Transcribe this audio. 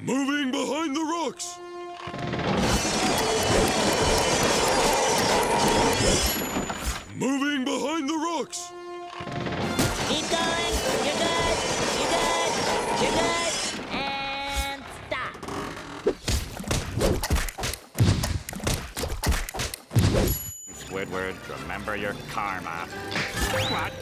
Moving behind the rocks. Moving behind the rocks. Keep going. You're good. You're good. You're good. And stop. Squidward, remember your karma. What?